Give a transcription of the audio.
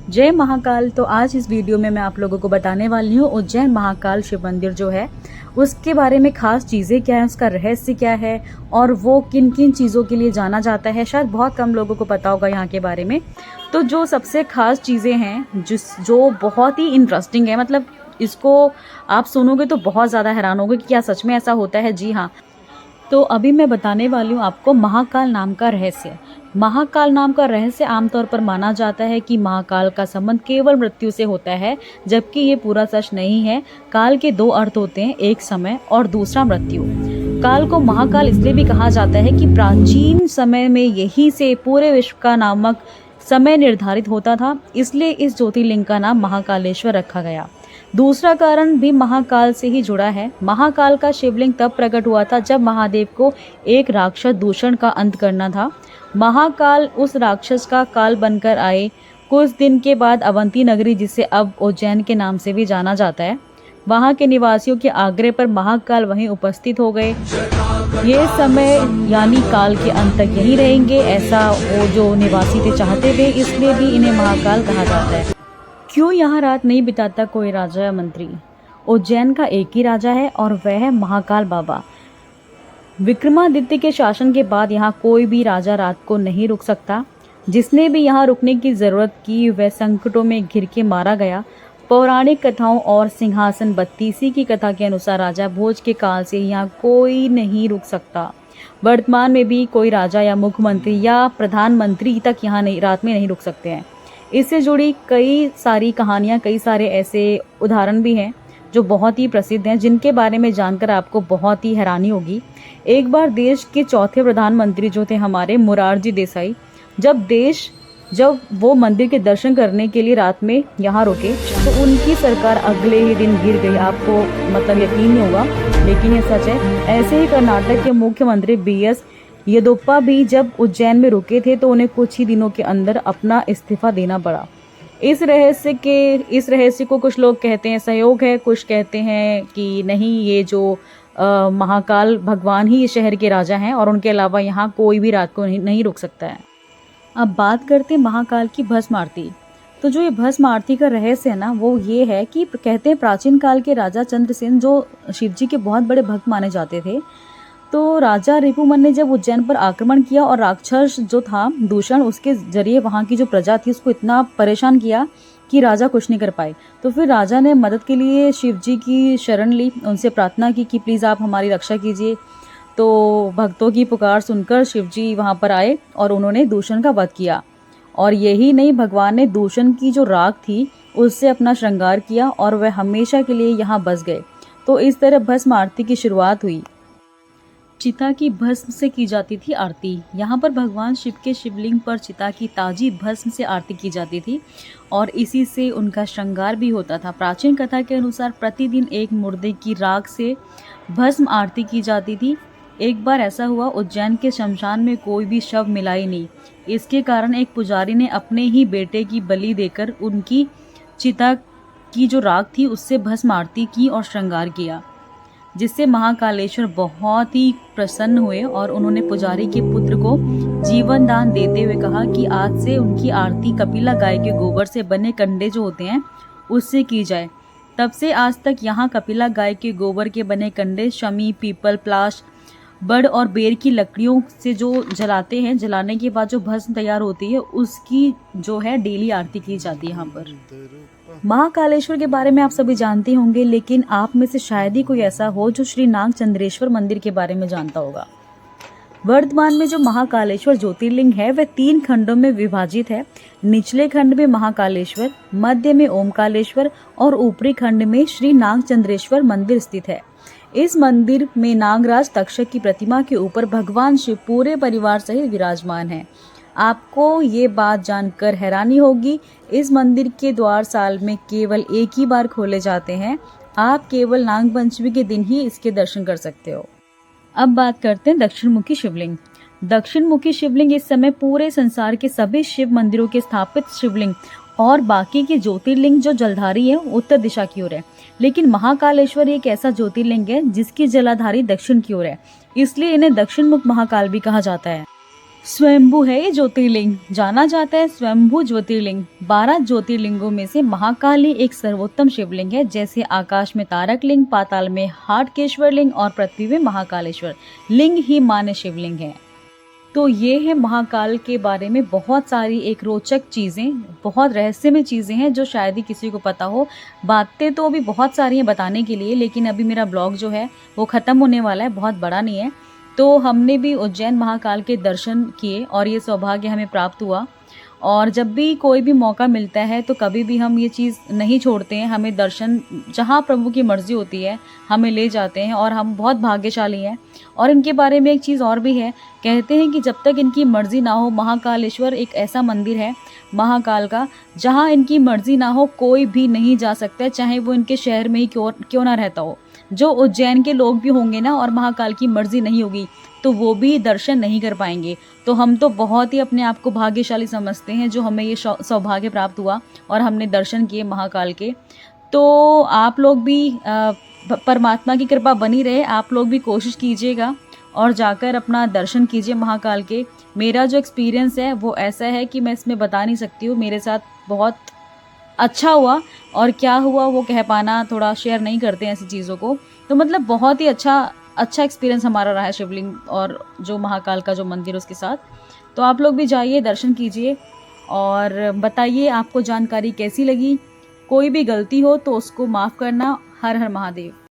जय महाकाल। तो आज इस वीडियो में मैं आप लोगों को बताने वाली हूँ उज्जैन महाकाल शिव मंदिर जो है उसके बारे में खास चीज़ें क्या है, उसका रहस्य क्या है और वो किन किन चीज़ों के लिए जाना जाता है। शायद बहुत कम लोगों को पता होगा यहाँ के बारे में। तो जो सबसे खास चीज़ें हैं जो बहुत ही इंटरेस्टिंग है, मतलब इसको आप सुनोगे तो बहुत ज़्यादा हैरान होगे कि क्या सच में ऐसा होता है। जी हाँ, तो अभी मैं बताने वाली हूँ आपको महाकाल नाम का रहस्य। महाकाल नाम का रहस्य आमतौर पर माना जाता है कि महाकाल का संबंध केवल मृत्यु से होता है, जबकि ये पूरा सच नहीं है। काल के दो अर्थ होते हैं, एक समय और दूसरा मृत्यु। काल को महाकाल इसलिए भी कहा जाता है कि प्राचीन समय में यही से पूरे विश्व का नामक समय निर्धारित होता था, इसलिए इस ज्योतिर्लिंग का नाम महाकालेश्वर रखा गया। दूसरा कारण भी महाकाल से ही जुड़ा है। महाकाल का शिवलिंग तब प्रकट हुआ था जब महादेव को एक राक्षस दूषण का अंत करना था। महाकाल उस राक्षस का काल बनकर आए। कुछ दिन के बाद अवंती नगरी, जिसे अब उज्जैन के नाम से भी जाना जाता है, वहां के निवासियों के आग्रह पर महाकाल वहीं उपस्थित हो गए। ये समय यानी काल के अंत तक यहीं रहेंगे, ऐसा वो जो निवासी थे चाहते थे, इसलिए भी इन्हें महाकाल कहा जाता है। क्यों यहाँ रात नहीं बिताता कोई राजा या मंत्री? उज्जैन का एक ही राजा है और वह है महाकाल बाबा। विक्रमादित्य के शासन के बाद यहाँ कोई भी राजा रात को नहीं रुक सकता। जिसने भी यहाँ रुकने की जरूरत की वह संकटों में घिर के मारा गया। पौराणिक कथाओं और सिंहासन बत्तीसी की कथा के अनुसार राजा भोज के काल से यहाँ कोई नहीं रुक सकता। वर्तमान में भी कोई राजा या मुख्यमंत्री या प्रधानमंत्री तक यहाँ नहीं रात में नहीं रुक सकते हैं। इससे जुड़ी कई सारी कहानियाँ, कई सारे ऐसे उदाहरण भी हैं जो बहुत ही प्रसिद्ध हैं, जिनके बारे में जानकर आपको बहुत ही हैरानी होगी। एक बार देश के चौथे प्रधानमंत्री जो थे हमारे मोरारजी देसाई, जब वो मंदिर के दर्शन करने के लिए रात में यहाँ रुके तो उनकी सरकार अगले ही दिन गिर गई। आपको मतलब यकीन नहीं होगा, लेकिन ये सच है। ऐसे ही कर्नाटक के मुख्यमंत्री BS येदुरप्पा भी जब उज्जैन में रुके थे तो उन्हें कुछ ही दिनों के अंदर अपना इस्तीफा देना पड़ा। इस रहस्य को कुछ लोग कहते हैं सहयोग है, कुछ कहते हैं कि नहीं, ये जो महाकाल भगवान ही इस शहर के राजा हैं और उनके अलावा यहाँ कोई भी रात को नहीं रुक सकता है। अब बात करते हैं महाकाल की भस्म आरती। तो जो ये भस्म आरती का रहस्य है ना, वो ये है कि कहते हैं प्राचीन काल के राजा चंद्रसेन, जो शिवजी के बहुत बड़े भक्त माने जाते थे, तो राजा रिपुमन ने जब उज्जैन पर आक्रमण किया और राक्षस जो था दूषण, उसके जरिए वहाँ की जो प्रजा थी उसको इतना परेशान किया कि राजा कुछ नहीं कर पाए। तो फिर राजा ने मदद के लिए शिवजी की शरण ली, उनसे प्रार्थना की कि प्लीज़ आप हमारी रक्षा कीजिए। तो भक्तों की पुकार सुनकर शिवजी वहाँ पर आए और उन्होंने दूषण का वध किया। और यही नहीं, भगवान ने दूषण की जो राख थी उससे अपना श्रृंगार किया और वह हमेशा के लिए यहाँ बस गए। तो इस तरह भस्म आरती की शुरुआत हुई। चिता की भस्म से की जाती थी आरती। यहाँ पर भगवान शिव के शिवलिंग पर चिता की ताजी भस्म से आरती की जाती थी और इसी से उनका श्रृंगार भी होता था। प्राचीन कथा के अनुसार प्रतिदिन एक मुर्दे की राख से भस्म आरती की जाती थी। एक बार ऐसा हुआ, उज्जैन के शमशान में कोई भी शव मिला ही नहीं। इसके कारण एक पुजारी ने अपने ही बेटे की बलि देकर उनकी चिता की जो राख थी उससे भस्म आरती की और श्रृंगार किया, जिससे महाकालेश्वर बहुत ही प्रसन्न हुए और उन्होंने पुजारी के पुत्र को जीवन दान देते हुए कहा कि आज से उनकी आरती कपिला गाय के गोबर से बने कंडे जो होते हैं उससे की जाए। तब से आज तक यहाँ कपिला गाय के गोबर के बने कंडे शमी, पीपल, प्लाश, बड़ और बेर की लकड़ियों से जो जलाते हैं, जलाने के बाद जो भस्म तैयार होती है उसकी जो है डेली आरती की जाती है यहाँ पर। महाकालेश्वर के बारे में आप सभी जानते होंगे, लेकिन आप में से शायद ही कोई ऐसा हो जो श्री नागचंद्रेश्वर मंदिर के बारे में जानता होगा। वर्तमान में जो महाकालेश्वर ज्योतिर्लिंग है वह 3 खंडों में विभाजित है। निचले खंड में महाकालेश्वर, मध्य में ओमकालेश्वर और ऊपरी खंड में श्री नागचंद्रेश्वर मंदिर स्थित है। इस मंदिर में नागराज तक्षक की प्रतिमा के ऊपर भगवान शिव पूरे परिवार सहित विराजमान है। आपको ये बात जानकर हैरानी होगी, इस मंदिर के द्वार साल में केवल एक ही बार खोले जाते हैं। आप केवल नागपंचमी के दिन ही इसके दर्शन कर सकते हो। अब बात करते हैं दक्षिण मुखी शिवलिंग। दक्षिण मुखी शिवलिंग इस समय पूरे संसार के सभी शिव मंदिरों के स्थापित शिवलिंग और बाकी के ज्योतिर्लिंग जो जलधारी है उत्तर दिशा की ओर है, लेकिन महाकालेश्वर एक ऐसा ज्योतिर्लिंग है जिसकी जलाधारी दक्षिण की ओर है, इसलिए इन्हें दक्षिण मुख महाकाल भी कहा जाता है। स्वयंभू है ये ज्योतिर्लिंग, जाना जाता है स्वयंभू ज्योतिर्लिंग। 12 ज्योतिर्लिंगों में से महाकाली एक सर्वोत्तम शिवलिंग है। जैसे आकाश में तारक लिंग, पाताल में हाटकेश्वर लिंग और पृथ्वी में महाकालेश्वर लिंग ही मान्य शिवलिंग है। तो ये है महाकाल के बारे में बहुत सारी एक रोचक चीज़ें, बहुत रहस्यमय चीज़ें हैं जो शायद ही किसी को पता हो। बातें तो अभी बहुत सारी हैं बताने के लिए, लेकिन अभी मेरा ब्लॉग जो है वो ख़त्म होने वाला है, बहुत बड़ा नहीं है। तो हमने भी उज्जैन महाकाल के दर्शन किए और ये सौभाग्य हमें प्राप्त हुआ। और जब भी कोई भी मौका मिलता है तो कभी भी हम ये चीज़ नहीं छोड़ते हैं। हमें दर्शन जहाँ प्रभु की मर्ज़ी होती है हमें ले जाते हैं और हम बहुत भाग्यशाली हैं। और इनके बारे में एक चीज़ और भी है, कहते हैं कि जब तक इनकी मर्ज़ी ना हो, महाकालेश्वर एक ऐसा मंदिर है महाकाल का, जहाँ इनकी मर्ज़ी ना हो कोई भी नहीं जा सकता है, चाहे वो इनके शहर में ही क्यों ना रहता हो। जो उज्जैन के लोग भी होंगे ना और महाकाल की मर्ज़ी नहीं होगी तो वो भी दर्शन नहीं कर पाएंगे। तो हम तो बहुत ही अपने आप को भाग्यशाली समझते हैं जो हमें ये सौभाग्य प्राप्त हुआ और हमने दर्शन किए महाकाल के। तो आप लोग भी परमात्मा की कृपा बनी रहे, आप लोग भी कोशिश कीजिएगा और जाकर अपना दर्शन कीजिए महाकाल के। मेरा जो एक्सपीरियंस है वो ऐसा है कि मैं इसमें बता नहीं सकती हूँ। मेरे साथ बहुत अच्छा हुआ और क्या हुआ वो कह पाना थोड़ा शेयर नहीं करते हैं ऐसी चीज़ों को। तो मतलब बहुत ही अच्छा एक्सपीरियंस हमारा रहा है शिवलिंग और जो महाकाल का जो मंदिर उसके साथ। तो आप लोग भी जाइए, दर्शन कीजिए और बताइए आपको जानकारी कैसी लगी। कोई भी गलती हो तो उसको माफ़ करना। हर हर महादेव।